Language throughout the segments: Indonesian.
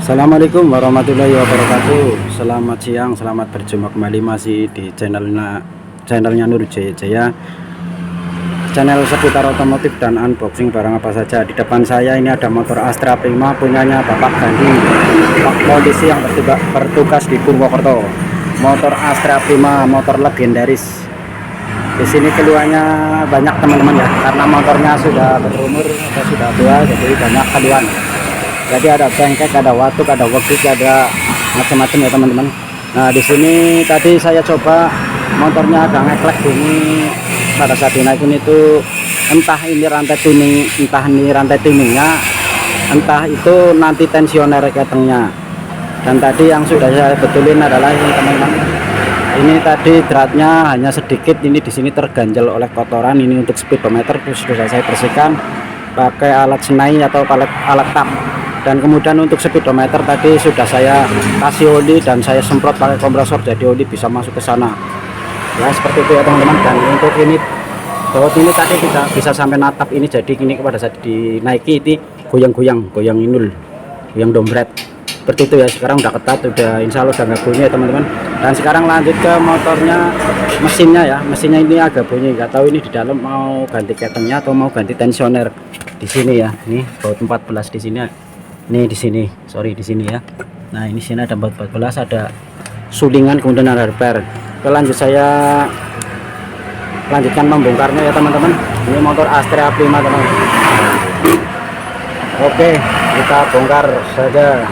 Assalamualaikum warahmatullahi wabarakatuh. Selamat siang, selamat berjumpa kembali masih di channelnya Nur Jaya Jaya, channel seputar otomotif dan unboxing barang apa saja. Di depan saya ini ada motor Astra Prima punyanya Bapak Gandhi, Pak Polisi yang bertugas di Purwokerto. Motor Astra Prima, motor legendaris. Di sini keluhannya banyak teman-teman ya, karena motornya sudah berumur atau sudah tua, jadi banyak keluhan. Jadi ada bengkek, ada watuk, ada wegik, ada macam-macam ya teman-teman. Nah di sini tadi saya coba motornya ada ngeklek bunyi pada saat dinaikin itu, entah ini rantai tuning, entah ini rantai tuningnya, entah itu nanti tensioner ketengnya. Dan tadi yang sudah saya betulin adalah ini teman-teman. Ini tadi dratnya hanya sedikit, ini di sini terganjal oleh kotoran. Ini untuk speedometer sudah saya bersihkan pakai alat senai atau alat tap. Dan kemudian untuk speedometer tadi sudah saya kasih oli dan saya semprot pakai kompresor, jadi oli bisa masuk ke sana ya, seperti itu ya teman-teman. Dan untuk ini baut ini tadi tidak bisa sampai natap ini, jadi ini pada saat dinaiki ini goyang-goyang, goyang inul, goyang dompet seperti itu ya. Sekarang udah ketat, udah insya Allah udah nggak bunyi ya teman-teman. Dan sekarang lanjut ke motornya, mesinnya ya. Mesinnya ini agak bunyi, nggak tahu ini di dalam mau ganti ketengnya atau mau ganti tensioner. Di sini ya, ini baut 14 di sini. Nih di sini, sorry di sini ya. Nah ini sini ada 14, ada sulingan, kemudian ada repair. Oke, lanjut saya lanjutkan membongkarnya ya teman-teman. Ini motor Astra Prima teman-teman. Oke, kita bongkar saja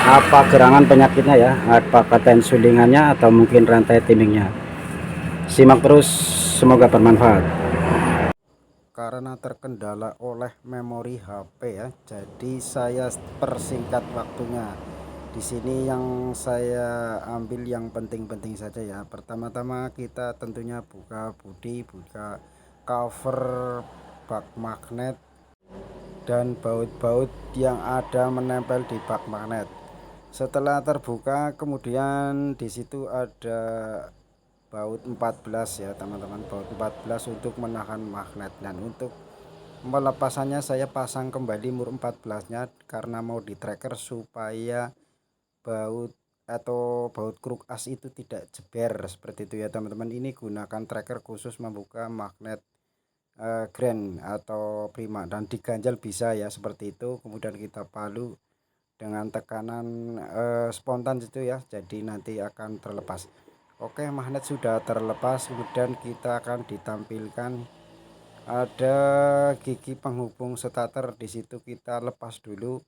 apa gerangan penyakitnya ya, apakah sulingannya atau mungkin rantai timingnya. Simak terus, semoga bermanfaat. Karena terkendala oleh memori HP ya, jadi saya persingkat waktunya. Di sini yang saya ambil yang penting-penting saja ya. Pertama-tama kita tentunya buka bodi, buka cover bak magnet dan baut-baut yang ada menempel di bak magnet. Setelah terbuka, kemudian di situ ada baut 14 ya teman-teman, baut 14 untuk menahan magnet. Dan untuk melepasannya saya pasang kembali mur 14 nya karena mau di tracker supaya baut atau baut kruk as itu tidak jeber, seperti itu ya teman-teman. Ini gunakan tracker khusus membuka magnet Grand atau Prima, dan diganjal bisa ya, seperti itu. Kemudian kita palu dengan tekanan spontan itu ya, jadi nanti akan terlepas. Oke, magnet sudah terlepas. Kemudian kita akan ditampilkan ada gigi penghubung starter. Di situ kita lepas dulu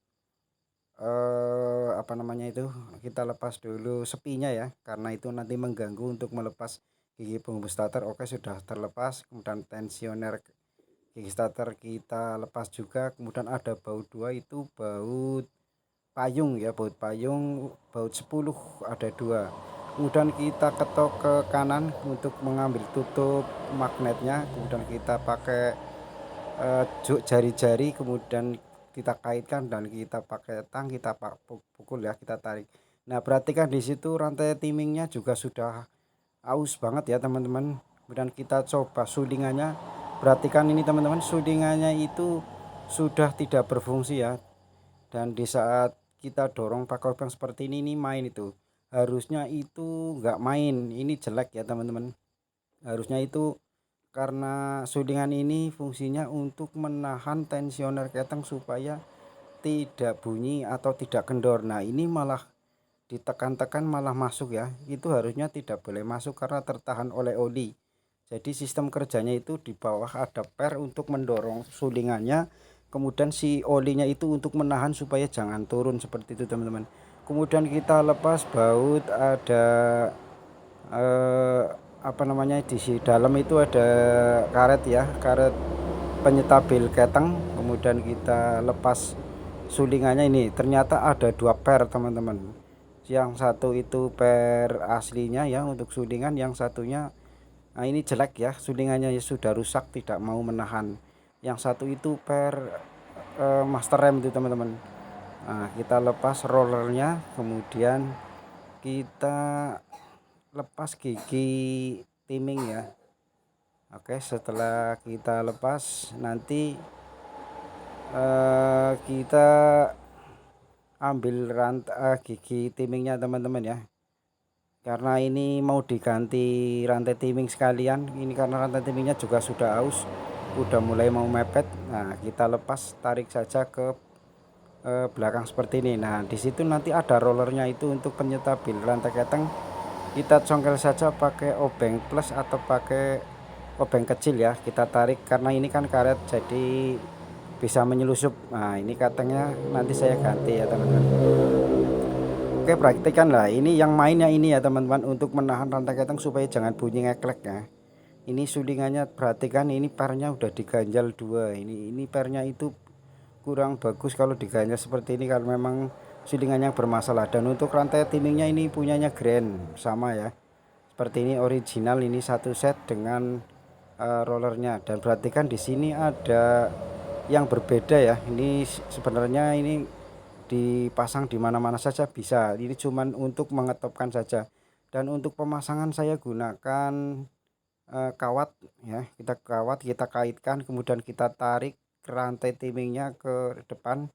apa namanya itu, kita lepas dulu sepinya ya, karena itu nanti mengganggu untuk melepas gigi penghubung starter. Oke, sudah terlepas. Kemudian tensioner gigi starter kita lepas juga. Kemudian ada baut dua, itu baut payung ya, baut payung, baut 10 ada dua. Kemudian kita ketok ke kanan untuk mengambil tutup magnetnya. Kemudian kita pakai jari-jari, kemudian kita kaitkan dan kita pakai tang, kita pukul ya, kita tarik. Nah perhatikan di situ rantai timingnya juga sudah aus banget ya teman-teman. Kemudian kita coba sulingannya, perhatikan ini teman-teman, sulingannya itu sudah tidak berfungsi ya. Dan di saat kita dorong pakai lubang seperti ini main itu, harusnya itu nggak main, ini jelek ya teman-teman. Harusnya itu, karena sulingan ini fungsinya untuk menahan tensioner keteng supaya tidak bunyi atau tidak kendor. Nah ini malah ditekan-tekan malah masuk ya, itu harusnya tidak boleh masuk karena tertahan oleh oli. Jadi sistem kerjanya itu di bawah ada per untuk mendorong sulingannya, kemudian si olinya itu untuk menahan supaya jangan turun, seperti itu teman-teman. Kemudian kita lepas baut, ada apa namanya, di dalam itu ada karet ya, karet penyetabil keteng. Kemudian kita lepas sulingannya, ini ternyata ada dua per teman-teman. Yang satu itu per aslinya ya untuk sulingan, yang satunya nah ini jelek ya, sulingannya ya sudah rusak, tidak mau menahan. Yang satu itu per master rem itu teman-teman. Nah kita lepas rollernya, kemudian kita lepas gigi timing ya. Oke, setelah kita lepas nanti kita ambil gigi timingnya teman-teman ya, karena ini mau diganti rantai timing sekalian. Ini karena rantai timingnya juga sudah aus, udah mulai mau mepet. Nah, kita lepas, tarik saja ke belakang seperti ini. Nah, di situ nanti ada rollernya itu untuk penyetabil rantai keteng. Kita congkel saja pakai obeng plus atau pakai obeng kecil ya, kita tarik karena ini kan karet jadi bisa menyelusup. Nah, ini katanya nanti saya ganti ya teman-teman. Oke, praktikan lah ini yang mainnya ini ya teman-teman, untuk menahan rantai keteng supaya jangan bunyi ngeklek ya. Ini sulingannya perhatikan, ini pernya udah diganjal dua. Ini pernya itu kurang bagus kalau diganjal seperti ini kalau memang sulingannya bermasalah. Dan untuk rantai timingnya ini punyanya Grand sama ya, seperti ini original. Ini satu set dengan rollernya. Dan perhatikan di sini ada yang berbeda ya. Ini sebenarnya ini dipasang di mana-mana saja bisa. Ini cuman untuk mengetopkan saja. Dan untuk pemasangan saya gunakan kawat ya. Kita kawat, kita kaitkan, kemudian kita tarik rantai timingnya ke depan.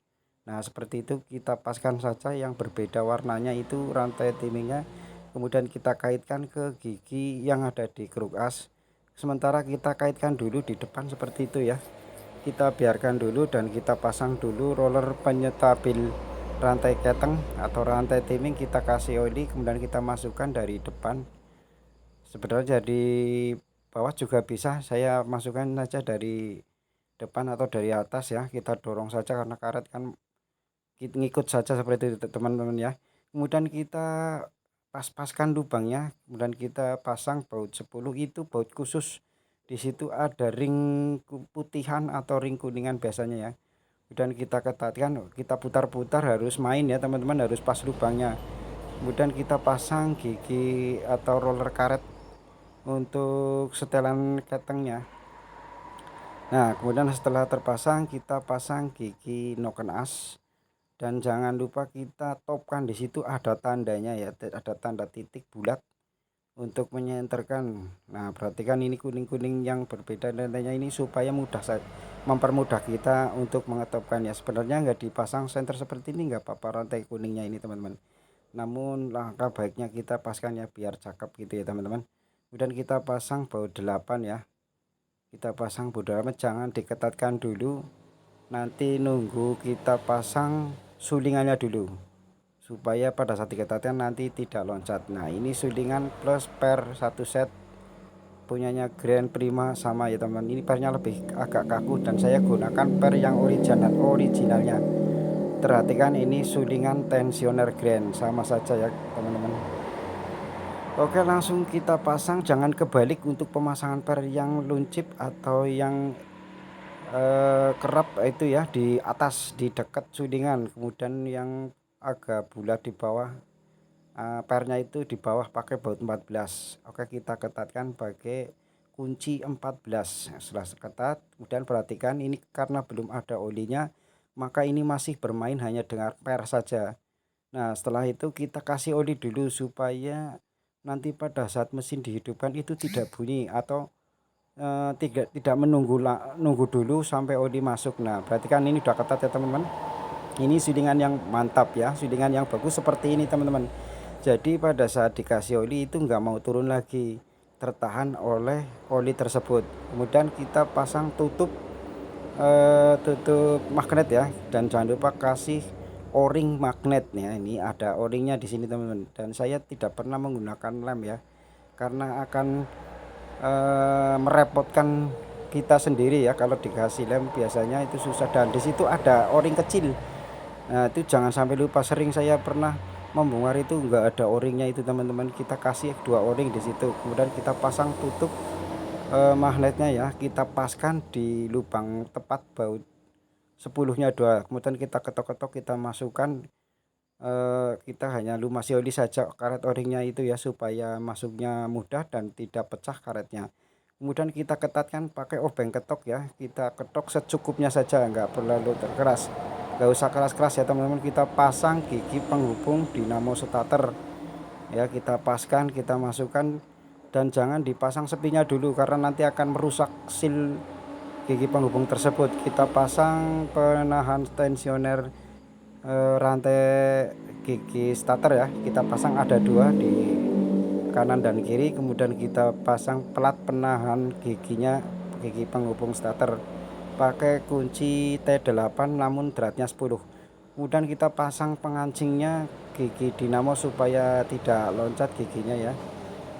Nah, seperti itu kita paskan saja. Yang berbeda warnanya itu rantai timingnya, kemudian kita kaitkan ke gigi yang ada di kruk as. Sementara kita kaitkan dulu di depan seperti itu ya, kita biarkan dulu dan kita pasang dulu roller penyetabil rantai keteng atau rantai timing. Kita kasih oli, kemudian kita masukkan dari depan. Sebenarnya dari bawah juga bisa, saya masukkan saja dari depan atau dari atas ya. Kita dorong saja karena karet kan ngikut saja seperti itu teman-teman ya. Kemudian kita pas-paskan lubangnya, kemudian kita pasang baut 10. Itu baut khusus, di situ ada ring putihan atau ring kuningan biasanya ya. Kemudian kita ketatkan, kita putar-putar, harus main ya teman-teman, harus pas lubangnya. Kemudian kita pasang gigi atau roller karet untuk setelan ketengnya. Nah, kemudian setelah terpasang kita pasang gigi noken as. Dan jangan lupa kita topkan, di situ ada tandanya ya, ada tanda titik bulat untuk menyenterkan. Nah, perhatikan ini kuning-kuning yang berbeda tandanya ini supaya mudah mempermudah kita untuk mengetopkan ya. Sebenarnya nggak dipasang senter seperti ini nggak apa-apa rantai kuningnya ini teman-teman, namun langkah baiknya kita paskan ya biar cakep gitu ya teman-teman. Kemudian kita pasang baut 8 ya, kita pasang baut 8, jangan diketatkan dulu, nanti nunggu kita pasang sulingannya dulu supaya pada saat diketatkan nanti tidak loncat. Nah, ini sulingan plus per satu set punyanya Grand Prima sama ya teman. Ini pernya lebih agak kaku dan saya gunakan per yang originalnya. Perhatikan ini sulingan tensioner Grand sama saja ya teman-teman. Oke, langsung kita pasang, jangan kebalik untuk pemasangan per yang luncip atau yang kerap itu ya, di atas di dekat sulingan, kemudian yang agak bulat di bawah pernya itu di bawah pakai baut 14. Oke, kita ketatkan pakai kunci 14. Setelah ketat, kemudian perhatikan ini karena belum ada olinya, maka ini masih bermain hanya dengan per saja. Nah, setelah itu kita kasih oli dulu supaya nanti pada saat mesin dihidupkan itu tidak bunyi atau tidak nunggu dulu sampai oli masuk. Nah, perhatikan ini udah ketat ya teman-teman. Ini sulingan yang mantap ya, sulingan yang bagus seperti ini teman-teman. Jadi pada saat dikasih oli itu nggak mau turun lagi, tertahan oleh oli tersebut. Kemudian kita pasang tutup magnet ya, dan jangan lupa kasih o-ring magnetnya. Ini ada o-ringnya di sini teman-teman, dan saya tidak pernah menggunakan lem ya karena akan merepotkan kita sendiri ya. Kalau dikasih lem biasanya itu susah, dan di situ ada o-ring kecil. Nah, itu jangan sampai lupa, sering saya pernah membongkar itu enggak ada o-ringnya itu teman-teman. Kita kasih dua o-ring di situ, kemudian kita pasang tutup magnetnya ya, kita paskan di lubang tepat baut 10-nya 2. Kemudian kita ketok-ketok, kita masukkan, kita hanya lumasi oli saja karet o-ringnya itu ya supaya masuknya mudah dan tidak pecah karetnya. Kemudian kita ketatkan pakai obeng ketok ya, kita ketok secukupnya saja, nggak perlu terkeras, nggak usah keras-keras ya teman-teman. Kita pasang gigi penghubung dinamo starter ya, kita paskan, kita masukkan, dan jangan dipasang sepinya dulu karena nanti akan merusak seal gigi penghubung tersebut. Kita pasang penahan tensioner rantai gigi starter ya, kita pasang ada 2 di kanan dan kiri, kemudian kita pasang plat penahan giginya, gigi penghubung starter pakai kunci T8 namun dratnya 10. Kemudian kita pasang pengancingnya gigi dinamo supaya tidak loncat giginya ya.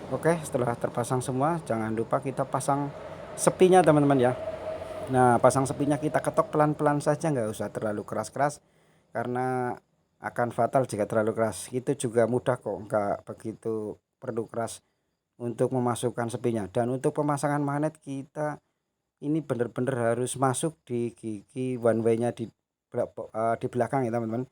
Oke, setelah terpasang semua, jangan lupa kita pasang sepinya teman-teman ya. Nah, pasang sepinya kita ketok pelan-pelan saja, nggak usah terlalu keras-keras karena akan fatal jika terlalu keras. Itu juga mudah kok, nggak begitu perlu keras untuk memasukkan sepinya. Dan untuk pemasangan magnet kita ini benar-benar harus masuk di gigi one way nya di belakang ya teman-teman.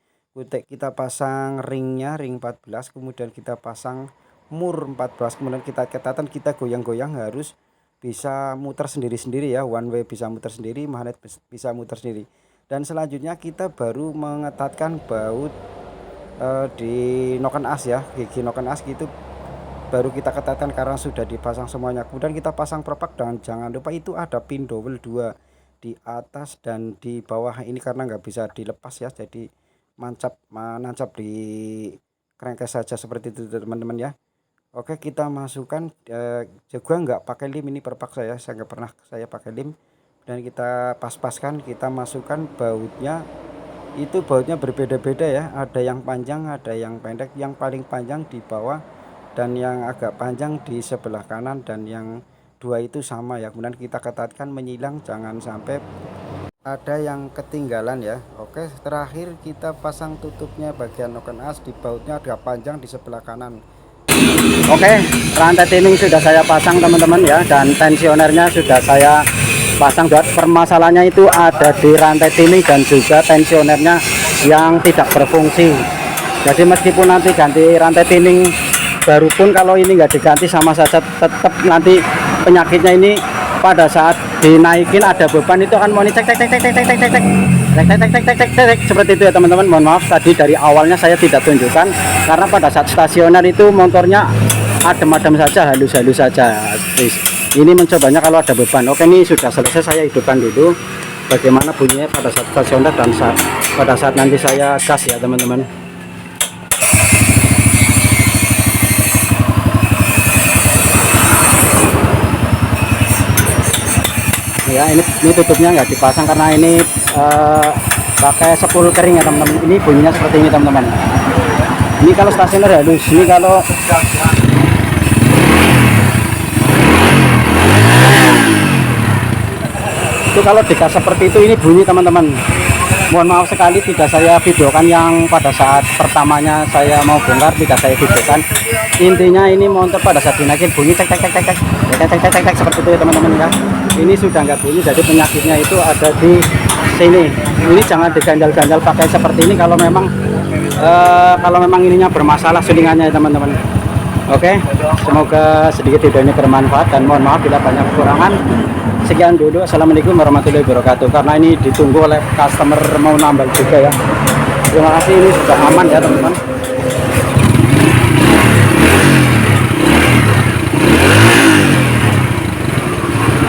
Kita pasang ringnya, ring 14, kemudian kita pasang mur 14, kemudian kita ketatan, kita goyang-goyang, harus bisa muter sendiri-sendiri ya, one way bisa muter sendiri, magnet bisa muter sendiri. Dan selanjutnya kita baru mengetatkan baut di noken as ya, gigi noken as gitu baru kita ketatkan karena sudah dipasang semuanya. Kemudian kita pasang propak, dan jangan lupa itu ada pin dowel 2 di atas dan di bawah ini karena nggak bisa dilepas ya, jadi menancap di crankcase saja seperti itu teman-teman ya. Oke, kita masukkan juga nggak pakai lem, ini perpak saya nggak pernah saya pakai lem. Dan kita pas-paskan, kita masukkan bautnya. Itu bautnya berbeda-beda ya, ada yang panjang, ada yang pendek, yang paling panjang di bawah dan yang agak panjang di sebelah kanan, dan yang 2 itu sama ya. Kemudian kita ketatkan menyilang, jangan sampai ada yang ketinggalan ya. Oke, terakhir kita pasang tutupnya bagian noken as, di bautnya agak panjang di sebelah kanan. Oke, rantai timing sudah saya pasang teman-teman ya, dan tensionernya sudah saya pasang. Buat permasalahannya itu ada di rantai timing dan juga tensionernya yang tidak berfungsi. Jadi meskipun nanti ganti rantai timing baru pun, kalau ini nggak diganti sama saja tetap nanti penyakitnya ini pada saat dinaikin ada beban itu akan mau cek seperti itu ya teman-teman. Mohon maaf tadi dari awalnya saya tidak tunjukkan karena pada saat stasioner itu motornya adem-adem saja, halus-halus saja. Ini mencobanya kalau ada beban. Oke, ini sudah selesai, saya hidupkan dulu bagaimana bunyinya pada saat stasioner dan pada saat nanti saya gas ya teman-teman. Ya, ini tutupnya nggak dipasang karena ini pakai sepul kering ya teman-teman. Ini bunyinya seperti ini teman-teman. Ini kalau stasioner halus, ini kalau itu kalau digas seperti itu ini bunyi teman-teman. Mohon maaf sekali tidak saya videokan yang pada saat pertamanya saya mau bongkar, tidak saya videokan. Intinya ini motor pada saat dinaikin bunyi cek seperti itu ya teman-teman ya. Ini sudah nggak bunyi, jadi penyakitnya itu ada di sini. Ini jangan diganjal-ganjal pakai seperti ini kalau memang ininya bermasalah selingannya ya teman-teman. Oke, semoga sedikit video ini bermanfaat dan mohon maaf bila banyak kekurangan. Sekian dulu, assalamualaikum warahmatullahi wabarakatuh. Karena ini ditunggu oleh customer mau nambal juga ya. Terima kasih, ini sudah aman ya teman-teman.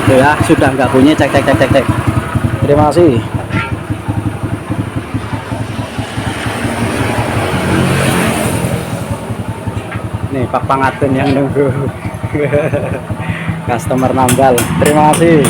Ya sudah nggak bunyi, cek. Terima kasih. Nih Pak Pangatun yang nunggu customer nambal. Terima kasih.